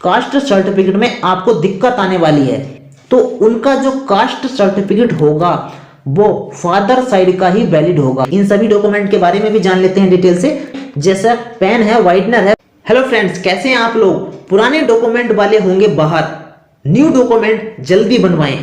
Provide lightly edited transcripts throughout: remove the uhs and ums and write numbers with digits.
Caste certificate में आपको दिक्कत आने वाली है, तो उनका जो कास्ट सर्टिफिकेट होगा वो फादर साइड का ही वैलिड होगा। इन सभी डॉक्यूमेंट के बारे में भी जान लेते हैं डिटेल से, जैसा पेन है, व्हाइटनर है। हेलो फ्रेंड्स, कैसे हैं आप लोग। पुराने डॉक्यूमेंट वाले होंगे बाहर, न्यू डॉक्यूमेंट जल्दी बनवाएं।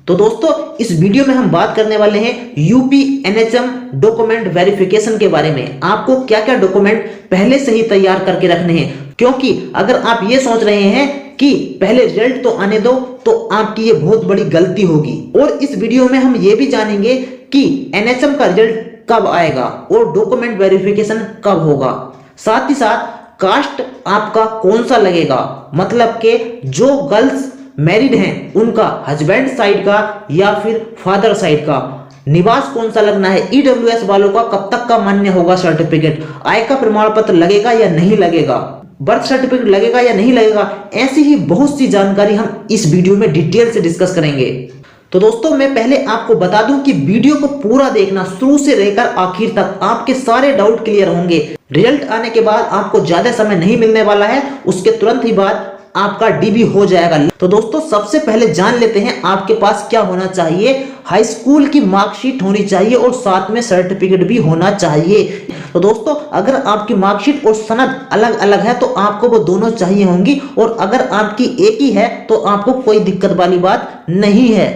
तो दोस्तों इस वीडियो में हम बात करने वाले हैं यूपी एनएचएम डॉक्यूमेंट वेरिफिकेशन के बारे में। आपको क्या क्या डॉक्यूमेंट पहले से ही तैयार करके रखने हैं, क्योंकि अगर आप ये सोच रहे हैं कि पहले रिजल्ट तो आने दो, तो आपकी ये बहुत बड़ी गलती होगी। और इस वीडियो में हम ये भी जानेंगे कि एनएचएम का रिजल्ट कब आएगा और डॉक्यूमेंट वेरिफिकेशन कब होगा। साथ ही साथ कास्ट आपका कौन सा लगेगा, मतलब कि जो गर्ल्स मैरिड हैं उनका हस्बैंड साइड का या फिर फादर साइड का, निवास कौन सा लगना है, ईडब्ल्यूएस वालों का कब तक का मान्य होगा सर्टिफिकेट, आय का प्रमाण पत्र लगेगा या नहीं लगेगा, बर्थ सर्टिफिकेट लगेगा या नहीं लगेगा, ऐसी ही बहुत सी जानकारी हम इस वीडियो में डिटेल से डिस्कस करेंगे। तो दोस्तों मैं पहले आपको बता दूं कि वीडियो को पूरा देखना, शुरू से लेकर आखिर तक, आपके सारे डाउट क्लियर होंगे। रिजल्ट आने के बाद आपको ज्यादा समय नहीं मिलने वाला है, उसके तुरंत ही बाद आपका डीबी हो जाएगा। तो दोस्तों सबसे पहले जान लेते हैं आपके पास क्या होना चाहिए। हाई स्कूल की मार्कशीट होनी चाहिए और साथ में सर्टिफिकेट भी होना चाहिए। तो दोस्तों अगर आपकी मार्कशीट और सनद अलग अलग है तो आपको वो दोनों चाहिए होंगी, और अगर आपकी एक ही है तो आपको कोई दिक्कत वाली बात नहीं है।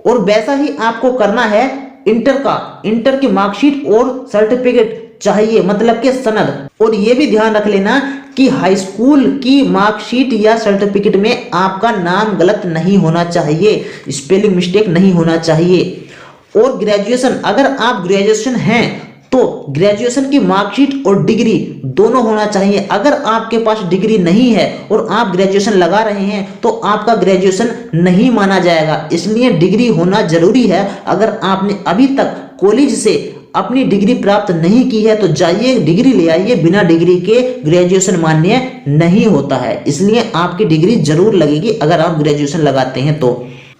और वैसा ही आपको करना है इंटर की मार्कशीट और सर्टिफिकेट चाहिए, मतलब कि सनद। और ये भी ध्यान रख लेना कि हाई स्कूल की मार्कशीट या सर्टिफिकेट में आपका नाम गलत नहीं होना चाहिए, स्पेलिंग मिस्टेक नहीं होना चाहिए। और ग्रेजुएशन, अगर आप ग्रेजुएशन हैं तो ग्रेजुएशन की मार्कशीट और डिग्री दोनों होना चाहिए। अगर आपके पास डिग्री नहीं है और आप ग्रेजुएशन लगा रहे हैं तो आपका ग्रेजुएशन नहीं माना जाएगा, इसलिए डिग्री होना जरूरी है। अगर आपने अभी तक कॉलेज से अपनी डिग्री प्राप्त नहीं की है तो जाइए डिग्री ले आइए, बिना डिग्री के ग्रेजुएशन मान्य नहीं होता है, इसलिए आपकी डिग्री जरूर लगेगी अगर आप ग्रेजुएशन लगाते हैं तो।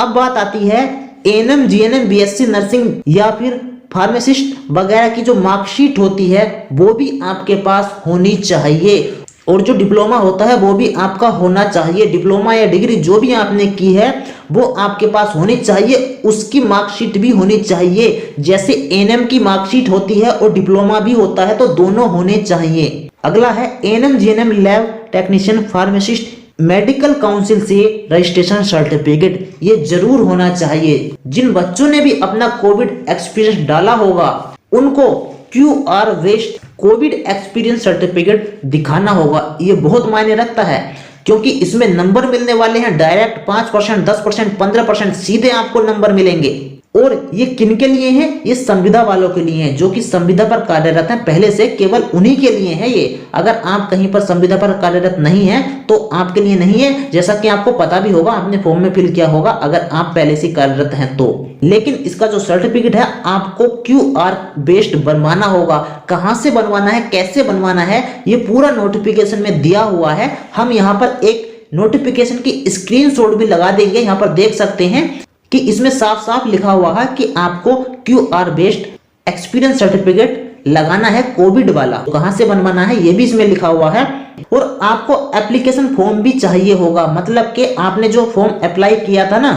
अब बात आती है एएनएम, जीएनएम, बीएससी नर्सिंग या फिर फार्मासिस्ट वगैरह की जो मार्कशीट होती है वो भी आपके पास होनी चाहिए, और जो डिप्लोमा होता है वो भी आपका होना चाहिए। डिप्लोमा या डिग्री जो भी आपने की है वो आपके पास होनी चाहिए, उसकी मार्कशीट भी होनी चाहिए। जैसे एएनएम की मार्कशीट होती है और डिप्लोमा भी होता है, तो दोनों होने चाहिए। अगला है ANM, GNM, lab technician, pharmacist, medical council से रजिस्ट्रेशन सर्टिफिकेट, ये जरूर होना चाहिए। जिन बच्चों ने भी अपना कोविड एक्सपीरियंस डाला होगा उनको QR वेस्ट कोविड एक्सपीरियंस सर्टिफिकेट दिखाना होगा। ये बहुत मायने रखता है, क्योंकि इसमें नंबर मिलने वाले हैं डायरेक्ट 5%, 10%, 15% सीधे आपको नंबर मिलेंगे। और ये किन के लिए हैं, ये संविदा वालों के लिए हैं, जो कि संविदा पर कार्यरत हैं पहले से, केवल उन्हीं के लिए है ये। अगर आप कहीं पर संविदा पर कार्यरत नहीं है तो आपके लिए नहीं है, जैसा कि आपको पता भी होगा, आपने फॉर्म में फिल किया होगा अगर आप पहले से कार्यरत हैं तो। लेकिन इसका जो सर्टिफिकेट है आपको QR बेस्ड बनवाना होगा। कहां से बनवाना है, कैसे बनवाना है, ये पूरा नोटिफिकेशन में दिया हुआ है। हम यहाँ पर एक नोटिफिकेशन की स्क्रीनशॉट भी लगा देंगे, यहाँ पर देख सकते हैं कि इसमें साफ साफ लिखा हुआ है कि आपको QR बेस्ड एक्सपीरियंस सर्टिफिकेट लगाना है कोविड वाला। तो कहां से बनवाना है ये भी इसमें लिखा हुआ है। और आपको एप्लीकेशन फॉर्म भी चाहिए होगा, मतलब कि आपने जो फॉर्म अप्लाई किया था ना,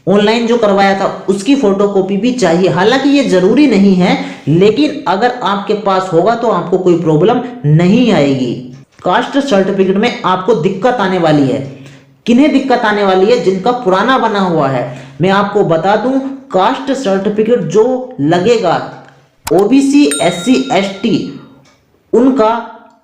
ऑनलाइन जो करवाया था, उसकी फोटोकॉपी भी चाहिए। हालांकि ये जरूरी नहीं है, लेकिन अगर आपके पास होगा तो आपको कोई प्रॉब्लम नहीं आएगी। कास्ट सर्टिफिकेट में आपको दिक्कत आने वाली है। किन्हें दिक्कत आने वाली है, जिनका पुराना बना हुआ है। मैं आपको बता दूं, कास्ट सर्टिफिकेट जो लगेगा OBC, SC, ST, उनका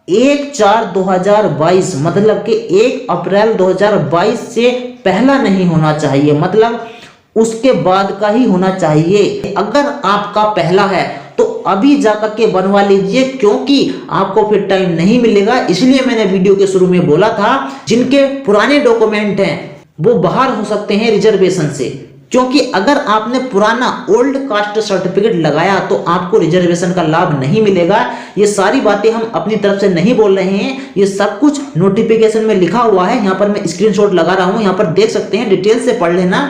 1/4/2022 मतलब कि 1 अप्रैल 2022 से पहला नहीं होना चाहिए, मतलब उसके बाद का ही होना चाहिए। अगर आपका पहला है तो अभी जाकर के बनवा लीजिए, क्योंकि आपको फिर टाइम नहीं मिलेगा। इसलिए मैंने वीडियो के शुरू में बोला था जिनके पुराने डॉक्यूमेंट हैं वो बाहर हो सकते हैं रिजर्वेशन से, क्योंकि अगर आपने पुराना ओल्ड कास्ट सर्टिफिकेट लगाया तो आपको रिजर्वेशन का लाभ नहीं मिलेगा। ये सारी बातें हम अपनी तरफ से नहीं बोल रहे हैं, ये सब कुछ नोटिफिकेशन में लिखा हुआ है। यहाँ पर मैं स्क्रीनशॉट लगा रहा हूँ, यहाँ पर देख सकते हैं, डिटेल से पढ़ लेना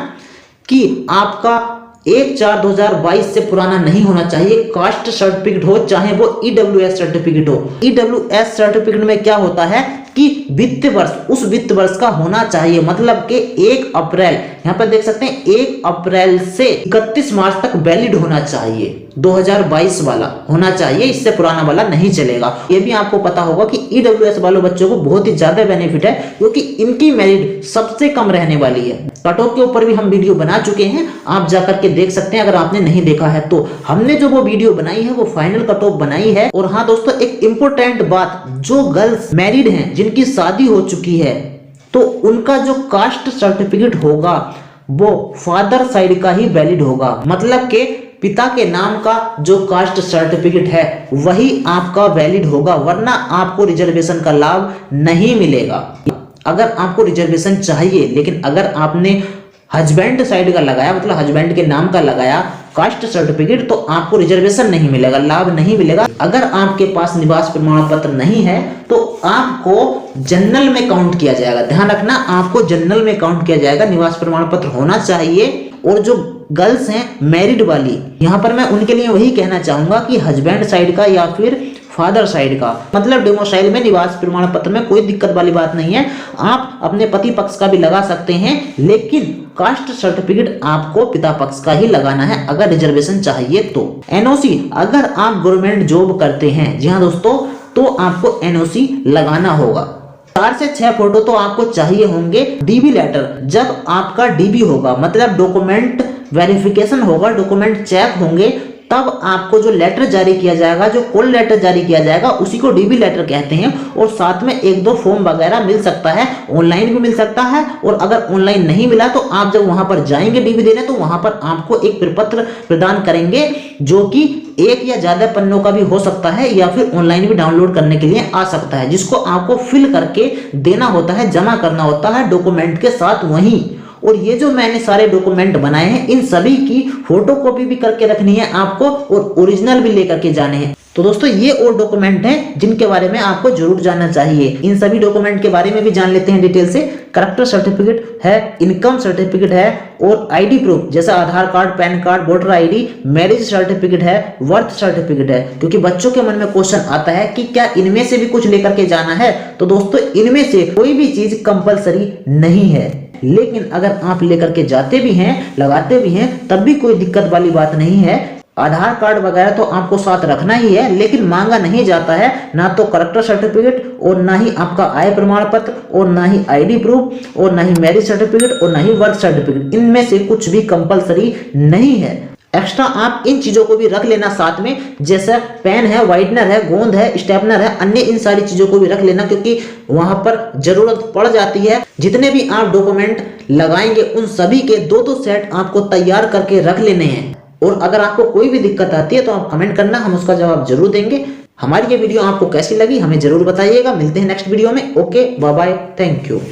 कि आपका 1/4/2022 से पुराना नहीं होना चाहिए। कास्ट सर्टिफिकेट हो चाहे वो EWS सर्टिफिकेट हो। EWS सर्टिफिकेट में क्या होता है कि वित्त वर्ष उस वित्त वर्ष का होना चाहिए, मतलब कि 1 अप्रैल, यहाँ पर देख सकते हैं 1 अप्रैल से 31 मार्च तक वैलिड होना चाहिए, 2022 वाला होना चाहिए, इससे पुराना वाला नहीं चलेगा। ये भी आपको पता होगा कि ईडब्ल्यूएस वालों बच्चों को बहुत ही ज्यादा बेनिफिट है, क्योंकि इनकी मेरिट सबसे कम रहने वाली है। कट ऑफ के ऊपर भी हम वीडियो बना चुके हैं, आप जाकर के देख सकते हैं अगर आपने नहीं देखा है तो। हमने जो वो वीडियो बनाई है वो फाइनल कट ऑफ बनाई है। और हाँ दोस्तों, एक इंपॉर्टेंट बात, जो गर्ल्स मैरिड हैं, जिनकी शादी हो चुकी है, तो उनका जो कास्ट सर्टिफिकेट होगा वो फादर साइड का ही वैलिड होगा, मतलब कि पिता के नाम का जो कास्ट सर्टिफिकेट है वही आपका वैलिड होगा, वरना आपको रिजर्वेशन का लाभ नहीं मिलेगा। अगर आपको रिजर्वेशन चाहिए, लेकिन अगर आपने हस्बैंड साइड का लगाया, मतलब हस्बैंड के नाम का लगाया कास्ट सर्टिफिकेट, तो आपको रिजर्वेशन नहीं मिलेगा, लाभ नहीं मिलेगा। अगर आपके पास निवास प्रमाण पत्र नहीं है तो आपको जनरल में काउंट किया जाएगा। ध्यान रखना, आपको जनरल में काउंट किया जाएगा, निवास प्रमाण पत्र होना चाहिए। और जो गर्ल्स हैं मैरिड वाली, यहाँ पर मैं उनके लिए वही कहना चाहूंगा कि हस्बैंड साइड का या फिर फादर साइड का, मतलब डोमिसाइल में निवास प्रमाण पत्र में कोई दिक्कत वाली बात नहीं है। आप अपने पति पक्ष का भी लगा सकते हैं, लेकिन कास्ट सर्टिफिकेट आपको पिता पक्ष का ही लगाना है अगर रिजर्वेशन चाहिए तो। एनओसी, अगर आप गवर्नमेंट जॉब करते हैं, जी हाँ दोस्तों, तो आपको एनओसी लगाना होगा। 4 से 6 फोटो तो आपको चाहिए होंगे। डीबी लेटर, जब आपका डीबी होगा, मतलब डॉक्यूमेंट वेरिफिकेशन होगा, डॉक्यूमेंट चेक होंगे, तब आपको जो लेटर जारी किया जाएगा, जो कॉल लेटर जारी किया जाएगा, उसी को डीबी लेटर कहते हैं। और साथ में 1-2 फॉर्म वगैरह मिल सकता है, ऑनलाइन भी मिल सकता है। और अगर ऑनलाइन नहीं मिला तो आप जब वहां पर जाएंगे डीबी देने, तो वहां पर आपको एक प्रपत्र प्रदान करेंगे, जो कि 1 या ज्यादा पन्नों का भी हो सकता है, या फिर ऑनलाइन भी डाउनलोड करने के लिए आ सकता है, जिसको आपको फिल करके देना होता है, जमा करना होता है डॉक्यूमेंट के साथ वहीं। और ये जो मैंने सारे डॉक्यूमेंट बनाए हैं, इन सभी की फोटोकॉपी भी करके रखनी है आपको, और ओरिजिनल भी लेकर के जाने हैं। तो दोस्तों, ये और डॉक्यूमेंट हैं जिनके बारे में आपको जरूर जानना चाहिए। इन सभी डॉक्यूमेंट के बारे में भी जान लेते हैं डिटेल से। कैरेक्टर सर्टिफिकेट है, इनकम सर्टिफिकेट है, और आईडी प्रूफ जैसा Aadhaar card, PAN card, voter ID, marriage certificate है, बर्थ सर्टिफिकेट है। क्योंकि बच्चों के मन में क्वेश्चन आता है कि क्या इनमें से भी कुछ लेकर के जाना है, तो दोस्तों इनमें से कोई भी चीज कंपलसरी नहीं है, लेकिन अगर आप लेकर के जाते भी हैं, लगाते भी हैं, तब भी कोई दिक्कत वाली बात नहीं है। आधार कार्ड वगैरह तो आपको साथ रखना ही है, लेकिन मांगा नहीं जाता है ना तो कैरेक्टर सर्टिफिकेट, और ना ही आपका आय प्रमाण पत्र, और ना ही आईडी प्रूफ, और ना ही मैरिज सर्टिफिकेट, और ना ही बर्थ सर्टिफिकेट। इनमें से कुछ भी कंपलसरी नहीं है। एक्स्ट्रा आप इन चीजों को भी रख लेना साथ में, जैसे पेन है, वाइटनर है, गोंद है, स्टेपनर है, अन्य इन सारी चीजों को भी रख लेना, क्योंकि वहां पर जरूरत पड़ जाती है। जितने भी आप डॉक्यूमेंट लगाएंगे उन सभी के 2-2 सेट आपको तैयार करके रख लेने हैं। और अगर आपको कोई भी दिक्कत आती है तो आप कमेंट करना, हम उसका जवाब जरूर देंगे। हमारी ये वीडियो आपको कैसी लगी हमें जरूर बताइएगा। मिलते हैं नेक्स्ट वीडियो में। Okay, bye bye, thank you.